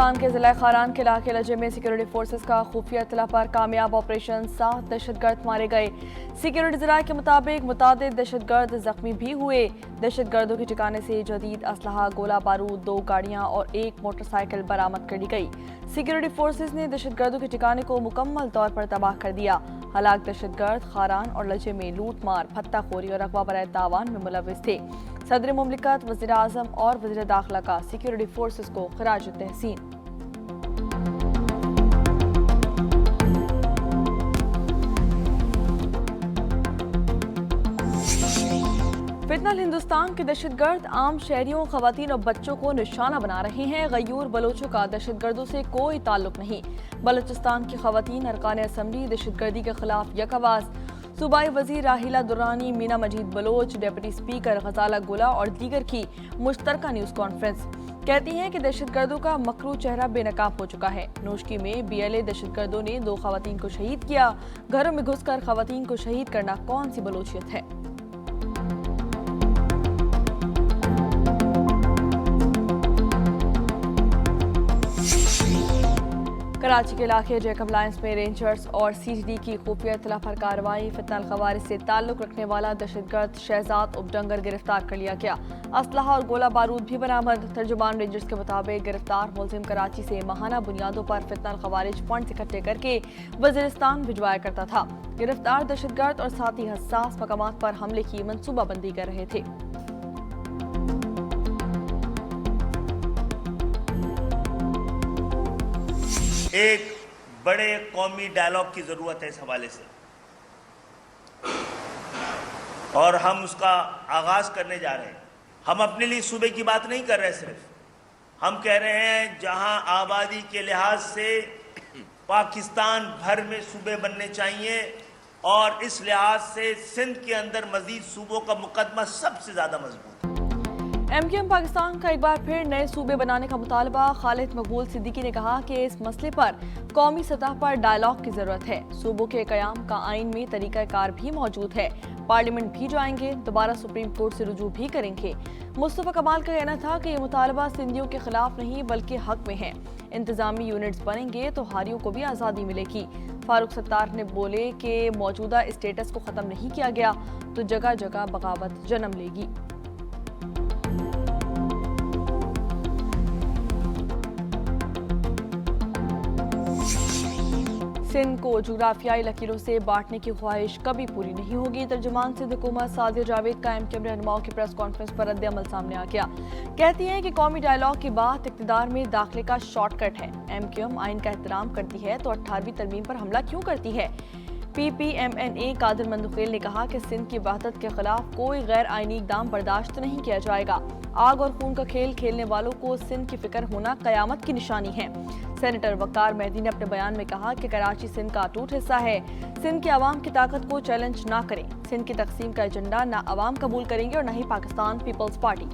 बलूचिस्तान के जिला खारान के इलाके लजे में सिक्योरिटी फोर्सेस का खुफिया इत्तला पर कामयाब ऑपरेशन, 7 दहशतगर्द मारे गए। सिक्योरिटी जराये के मुताबिक मुतादिद दहशतगर्द जख्मी भी हुए। दहशतगर्दों के ठिकाने से जदीद असलहा, गोला बारूद, 2 गाड़ियां और 1 मोटरसाइकिल बरामद कर ली गई। सिक्योरिटी फोर्सेस ने दहशतगर्दों के ठिकाने को मुकम्मल तौर पर तबाह कर दिया। हलाक दहशतगर्द खारान और लजे में लूट मार, फत्ताखोरी और अगवा बराए तावान में मुलविस थे। सदर मुमलिकत, वज़ीर आज़म और वज़ीर दाखिला का सिक्योरिटी फोर्सेस को खराज तहसीन। फितनल हिंदुस्तान के दहशतगर्द आम शहरियों, खवातीन और बच्चों को निशाना बना रहे हैं। गयूर बलोचों का दहशतगर्दों से कोई ताल्लुक नहीं। बलोचिस्तान की खवातीन अरकान असम्बली दहशतगर्दी के खिलाफ यक आवाज़। सूबाई वजीर राहिला दुरानी, मीना मजीद बलोच, डिप्टी स्पीकर गजाला गुला और दीगर की मुश्तरका न्यूज़ कॉन्फ्रेंस। कहती हैं कि दहशतगर्दों का मकरू चेहरा बेनकाब हो चुका है। नोशकी में BLA दहशतगर्दों ने 2 खवातीन को शहीद किया। घरों में घुसकर खवातीन को शहीद करना कौन सी बलोचियत है? कराची के इलाके जैकब लाइन्स में रेंजर्स और CTD की खुफिया इत्तला पर कार्रवाई। फितनल खवारिज से ताल्लुक रखने वाला दहशतगर्द शहजाद उपडंगर गिरफ्तार कर लिया गया। असलहा और गोला बारूद भी बरामद। तर्जुमान रेंजर्स के मुताबिक गिरफ्तार मुलजिम कराची से माहाना बुनियादों पर फितनल खवारिज फंड इकट्ठे करके वजीरिस्तान भिजवाया करता था। गिरफ्तार दहशतगर्द और साथी हसास मकामात पर हमले की मनसूबाबंदी कर रहे थे। एक बड़े कौमी डायलॉग की ज़रूरत है इस हवाले से, और हम उसका आगाज़ करने जा रहे हैं। हम अपने लिए सूबे की बात नहीं कर रहे, सिर्फ हम कह रहे हैं जहां आबादी के लिहाज से पाकिस्तान भर में सूबे बनने चाहिए, और इस लिहाज से सिंध के अंदर मजीद सूबों का मुकदमा सबसे ज़्यादा मजबूत है। MQM पाकिस्तान का एक बार फिर नए सूबे बनाने का मुतालबा। खालिद मकबूल सिद्दीकी ने कहा कि इस मसले पर कौमी सतह पर डायलॉग की जरूरत है। सूबों के कयाम का आइन में तरीक़ाकार भी मौजूद है। पार्लियामेंट भी जाएंगे, दोबारा सुप्रीम कोर्ट से रुजू भी करेंगे। मुस्तफ़ा कमाल का कहना था कि ये मुतालबा सिंधियों के खिलाफ नहीं बल्कि हक में है। इंतजामी यूनिट्स बनेंगे तो हारियों को भी आज़ादी मिलेगी। फारूक सत्तार ने बोले कि मौजूदा स्टेटस को ख़त्म नहीं किया गया तो जगह जगह बगावत जन्म लेगी। सिंध को जुग्राफियाई लकीरों से बांटने की ख्वाहिश कभी पूरी नहीं होगी। तर्जुमान सिंध हुकूमत सादिर जावेद का MQM रहनुमाओं की प्रेस कॉन्फ्रेंस पर रद्द-ए-अमल सामने आ गया। कहती हैं कि कौमी डायलॉग की बात इक़्तिदार में दाखिले का शॉर्टकट है। MQM आइन का एहतराम करती है तो 18वीं तरमीम पर हमला क्यों करती है? PPMNA कादिर मंदुखेल ने कहा कि सिंध की वहदत के खिलाफ कोई गैर आइनी इक़दाम बर्दाश्त नहीं किया जाएगा। आग और खून का खेल खेलने वालों को सिंध की फिक्र होना कयामत की निशानी है। सेनेटर वकार मेहदी ने अपने बयान में कहा कि कराची सिंध का अटूट हिस्सा है। सिंध के अवाम की ताकत को चैलेंज ना करें। सिंध की तकसीम का एजेंडा ना अवाम कबूल करेंगे और न ही पाकिस्तान पीपल्स पार्टी।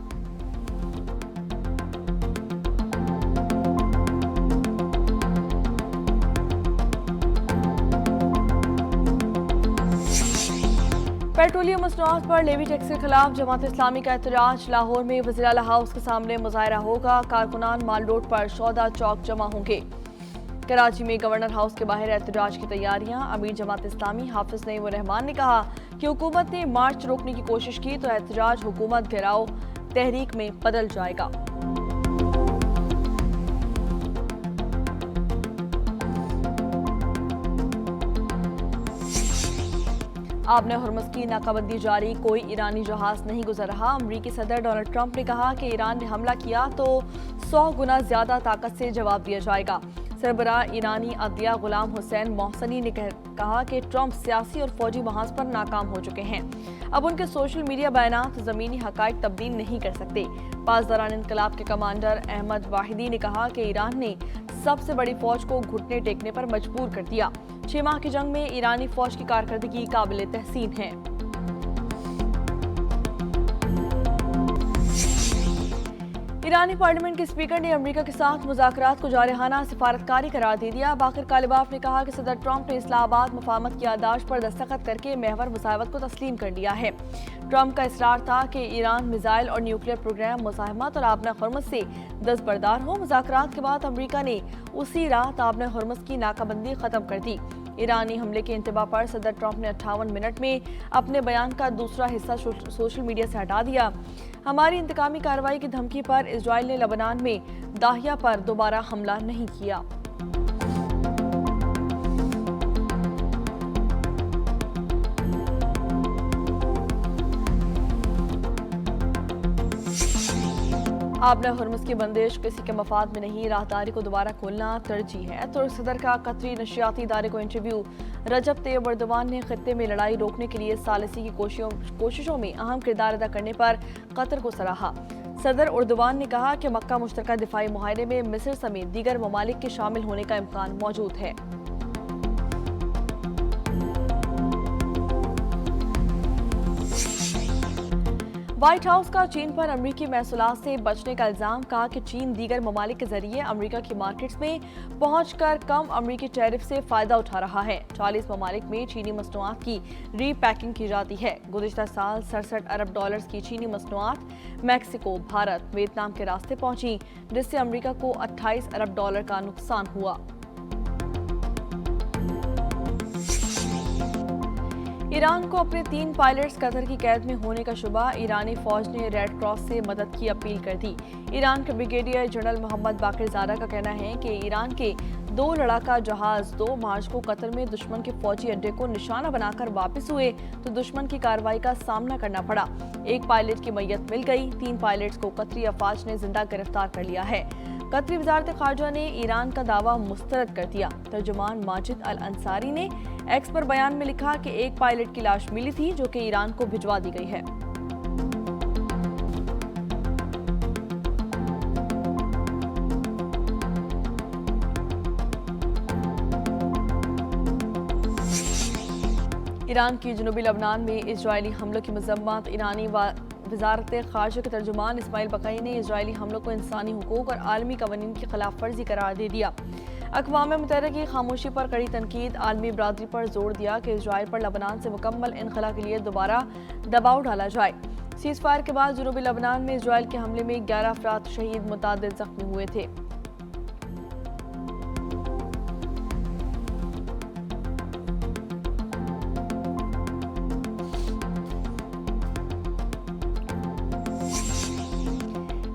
पेट्रोलियम मसनूआत पर लेवी टैक्स के खिलाफ जमात इस्लामी का एहतजाज। लाहौर में वज़ीर आला हाउस के सामने मुजाहरा होगा। कारकुनान माल रोड पर शौदा चौक जमा होंगे। कराची में गवर्नर हाउस के बाहर एहतजाज की तैयारियां। अमीर जमात इस्लामी हाफिज नईमुर रहमान ने कहा कि हुकूमत ने मार्च रोकने की कोशिश की तो एहतजाज हुकूमत घेराव तहरीक में बदल जाएगा। आबने हरमुज़ की नाकाबंदी जारी, कोई ईरानी जहाज नहीं गुजर रहा। अमरीकी सदर डोनाल्ड ट्रंप ने कहा कि ईरान ने हमला किया तो 100 गुना ज्यादा ताकत से जवाब दिया जाएगा। सरबराह ईरानी अदलिया गुलाम हुसैन मोहसनी ने कहा कि ट्रंप सियासी और फौजी महाज पर नाकाम हो चुके हैं। अब उनके सोशल मीडिया बयानात ज़मीनी हक़ाइक़ तब्दील नहीं कर सकते। पासदारान इनकलाब के कमांडर अहमद वाहिदी ने कहा कि ईरान ने सबसे बड़ी फौज को घुटने टेकने पर मजबूर कर दिया। 6 माह की जंग में ईरानी फौज की कारकर्दगी काबिल तहसीन है। ईरानी पार्लियामेंट के स्पीकर ने अमेरिका के साथ मुज़ाकरात को जारहाना सिफारतकारी करार दे दिया। बाकिर कालिबाफ ने कहा कि सदर ट्रंप ने इस्लामाबाद मफाहमत की याददाश्त पर दस्तखत करके महवर मुसावत को तस्लीम कर लिया है। ट्रंप का इसरार था कि ईरान मिसाइल और न्यूक्लियर प्रोग्राम मुज़ाहमत और आबना हुर्मुज़ से दस्तबरदार हो। मुज़ाकरात के बाद अमेरिका ने उसी रात आबना हुर्मुज़ की नाकाबंदी खत्म कर दी। ईरानी हमले के इंतबा पर सदर ट्रंप ने 58 मिनट में अपने बयान का दूसरा हिस्सा सोशल मीडिया से हटा दिया। हमारी इंतकामी कार्रवाई की धमकी पर इजराइल ने लेबनान में दाहिया पर दोबारा हमला नहीं किया। आबना हुर्मुज़ की बंदिश किसी के मफाद में नहीं, राहदारी को दोबारा खोलना तरजीह है। तुर्क सदर का कतरी नशियाती इदारे को इंटरव्यू। रजब तैयब एर्दोगान ने खित्ते में लड़ाई रोकने के लिए सालिसी की कोशिशों में अहम किरदार अदा करने पर कतर को सराहा। सदर एर्दोगान ने कहा कि मक्का मुश्तरका दिफाई मुआहदे में मिस्र समेत दीगर ममालिक के शामिल होने का इम्कान मौजूद है। व्हाइट हाउस का चीन पर अमरीकी महसूलात से बचने का इल्जाम। कहा कि चीन दीगर ममालिक के जरिए अमरीका की मार्केट्स में पहुंचकर कम अमरीकी टैरिफ से फायदा उठा रहा है। 40 ममालिक में चीनी मसनूआत की रीपैकिंग की जाती है। गुज़िश्ता साल 67 अरब डॉलर्स की चीनी मसनूआत मैक्सिको, भारत, वियतनाम के रास्ते पहुंची, जिससे अमरीका को 28 अरब डॉलर का नुकसान हुआ। ईरान को अपने 3 पायलट्स कतर की कैद में होने का शुबा। ईरानी फौज ने रेड क्रॉस से मदद की अपील कर दी। ईरान के ब्रिगेडियर जनरल मोहम्मद बाकिर ज़ादा का कहना है कि ईरान के 2 लड़ाका जहाज 2 मार्च को कतर में दुश्मन के फौजी अड्डे को निशाना बनाकर वापस हुए तो दुश्मन की कार्रवाई का सामना करना पड़ा। 1 पायलट की मैयत मिल गई। 3 पायलट्स को कतरी अफवाज ने जिंदा गिरफ्तार कर लिया है। कतरी वजारत खारजा ने ईरान का दावा मुस्तरद कर दिया। तर्जुमान माजिद अल अंसारी ने एक्स पर बयान में लिखा कि 1 पायलट की लाश मिली थी जो कि ईरान को भिजवा दी गई है। ईरान की जनूबी लबनान में इजरायली हमलों की मजम्मत। ईरानी वजारत खारजा के तर्जुमान इस्माइल बकाई ने इजरायली हमलों को इंसानी हुकूक और आलमी कवानीन की खिलाफ वर्जी करार दे दिया। अक़वाम मुत्तहिदा की खामोशी पर कड़ी तनकीद। आलमी बरादरी पर जोर दिया कि इजराइल पर लबनान से मुकम्मल इनखला के लिए दोबारा दबाव डाला जाए। सीज़ फायर के बाद जनूबी लबनान में इजराइल के हमले में 11 अफराद शहीद, मुतअद्दिद जख्मी हुए थे।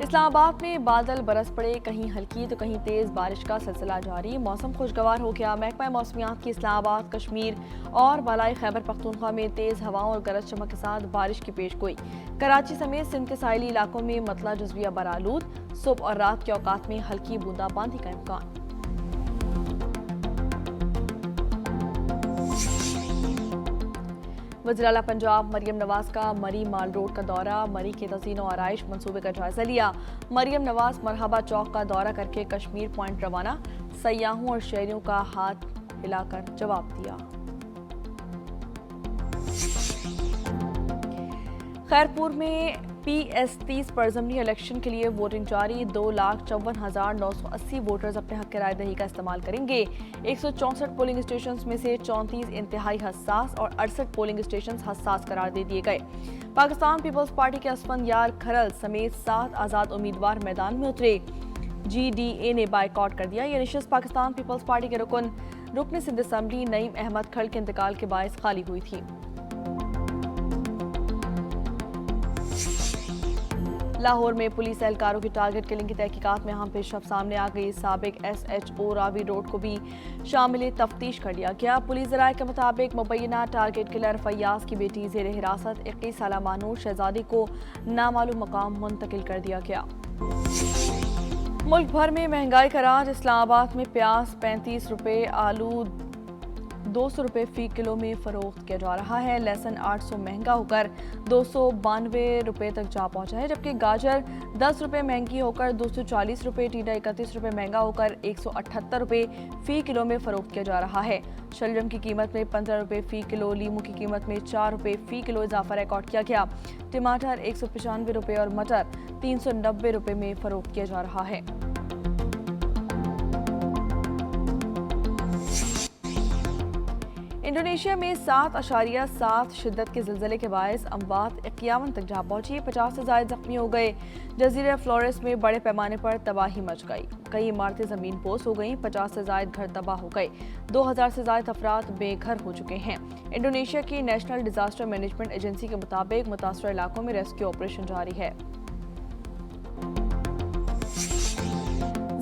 इस्लामाबाद में बादल बरस पड़े, कहीं हल्की तो कहीं तेज बारिश का सिलसिला जारी। मौसम खुशगवार हो गया। महकमा मौसमियात की इस्लामाबाद, कश्मीर और बालाई खैबर पख्तूनख्वा में तेज हवाओं और गरज चमक के साथ बारिश की पेशगोई। कराची समेत सिंध के साहिली इलाकों में मतला जज़विया बरालूद। सुबह और रात के औकात में हल्की बूंदाबांदी का इम्कान। वज़ीर आला पंजाब मरियम नवाज का मरी माल रोड का दौरा। मरी के तज़ीनो आराइश मंसूबे का जायजा लिया। मरियम नवाज मरहबा चौक का दौरा करके कश्मीर पॉइंट रवाना। सयाहों और शहरियों का हाथ हिलाकर जवाब दिया। खैरपुर में PS30 पर ज़मीनी इलेक्शन के लिए वोटिंग जारी। 2,54,980 वोटर्स अपने हक राय दही का इस्तेमाल करेंगे। 164 पोलिंग स्टेशन में से 34 इंतहाई हसास और 68 पोलिंग स्टेशन हसास करार दे दिए गए। पाकिस्तान पीपल्स पार्टी के असफन यार खरल समेत 7 आज़ाद उम्मीदवार मैदान में उतरे। GDA ने बाइकआउट कर दिया। यह नशिस्त पाकिस्तान पीपल्स पार्टी के रुकन सिंध असम्बली नईम अहमद खल के इंतकाल के बायस खाली हुई थी। लाहौर में पुलिस एहलकारों की टारगेट किलिंग की तहकीकात में अहम पेशरफ सामने आ गई। साबिक SHO रावी रोड को भी शामिल तफ्तीश कर लिया गया। पुलिस ज़राए के मुताबिक मुबैना टारगेट किलर फैयाज की बेटी ज़ेर हिरासत 21 साला मानूर शहजादी को नामालूम मकाम मुंतकिल कर दिया गया। मुल्क भर में महंगाई का राज। इस्लामाबाद में प्याज 35 रुपये, आलू 200 रुपये फ़ी किलो में फ़रोख्त किया जा रहा है। लहसुन 800 महंगा होकर 292 रुपये तक जा पहुंचा है, जबकि गाजर 10 रुपये महंगी होकर 240 रुपये, टींडा 31 रुपये महंगा होकर 178 रुपये फ़ी किलो में फ़रोख्त किया जा रहा है। शलजम की कीमत में 15 रुपये फ़ी किलो, लीमू की कीमत में 4 रुपये फ़ी किलो इजाफा रिकॉर्ड किया गया। टमाटर 195 रुपये और मटर 390 रुपये में फ़रोख्त किया जा रहा है। इंडोनेशिया में 7.7 शिद्दत के ज़िलज़ले के बायस अमवात 51 तक जा पहुंची, 50 से ज़ायद ज़ख्मी हो गए। जज़ीरा फ्लोरेस में बड़े पैमाने पर तबाही मच गई, कई इमारतें ज़मीन पोस हो गईं, 50 से ज़ायद घर तबाह हो गए, 2000 से ज़ायद अफराद बेघर हो चुके हैं। इंडोनेशिया की नेशनल डिजास्टर मैनेजमेंट एजेंसी के मुताबिक मुतासर इलाकों में रेस्क्यू ऑपरेशन जारी है।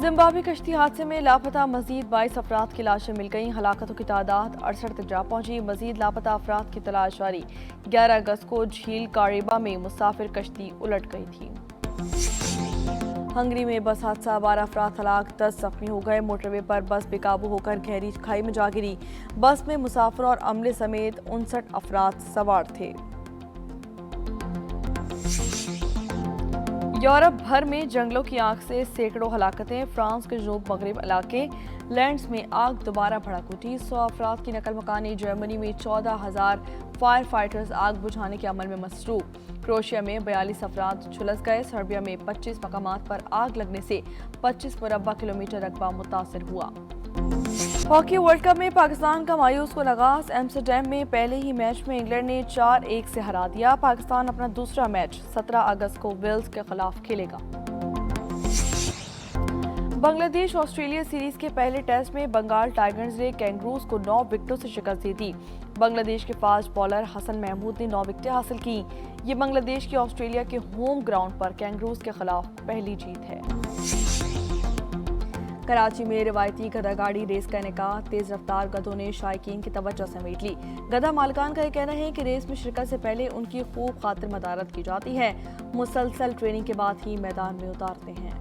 जिम्बाब्वे कश्ती हादसे में लापता मजीद 22 अफराद की लाशें मिल गईं। हलाकतों की तादाद 68 तक जा पहुंची। मजीद लापता अफराद की तलाश जारी। 11 अगस्त को झील कारिबा में मुसाफिर कश्ती उलट गई थी। हंगरी में बस हादसा, 12 अफराद हलाक, 10 जख्मी हो गए। मोटरवे पर बस बेकाबू होकर गहरी खाई में जा गिरी। बस में मुसाफिर और अमले समेत 59 अफराद सवार थे। यूरोप भर में जंगलों की आग से सैकड़ों हलाकतें। फ्रांस के जनूब मगरिब इलाके लैंड्स में आग दोबारा भड़क उठी। 100 अफराद की नकल मकानी। जर्मनी में 14,000 फायर फाइटर्स आग बुझाने के अमल में मसरूफ। क्रोएशिया में 42 अफराद झुलस गए। सर्बिया में 25 मकामात पर आग लगने से 25 मुरब्बा किलोमीटर रकबा मुतासर हुआ। हॉकी वर्ल्ड कप में पाकिस्तान का मायूस कुन आगाज। एम्स्टरडैम में पहले ही मैच में इंग्लैंड ने 4-1 से हरा दिया। पाकिस्तान अपना दूसरा मैच 17 अगस्त को वेल्स के खिलाफ खेलेगा। बांग्लादेश ऑस्ट्रेलिया सीरीज के पहले टेस्ट में बंगाल टाइगर्स ने कैंगरूज को 9 विकेटों से शिकस्त दी थी। बांग्लादेश के फास्ट बॉलर हसन महमूद ने 9 विकेटें हासिल की। ये बांग्लादेश की ऑस्ट्रेलिया के होम ग्राउंड पर कैंगरूज के खिलाफ पहली जीत है। कराची में रिवायती गधा गाड़ी रेस का इनेकाद। तेज रफ्तार गधों ने शायकीन की तवज्जो समेट ली। गधा मालिकान का यह कहना है कि रेस में शिरकत से पहले उनकी खूब खातिर मदारत की जाती है। मुसलसल ट्रेनिंग के बाद ही मैदान में उतारते हैं।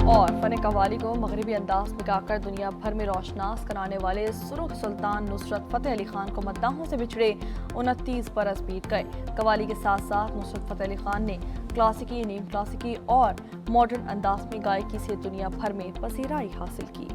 और फन कव्वाली को मगरबी अंदाज में गाकर दुनिया भर में रोशनास कराने वाले सुर्ख सुल्तान नुसरत फतेह अली खान को मद्दाहों से बिछड़े 29 बरस बीत गए। कव्वाली के साथ साथ नुसरत फतेह अली खान ने क्लासिकी, नीम क्लासिकी और मॉडर्न अंदाज में गायकी से दुनिया भर में पसीराई हासिल की।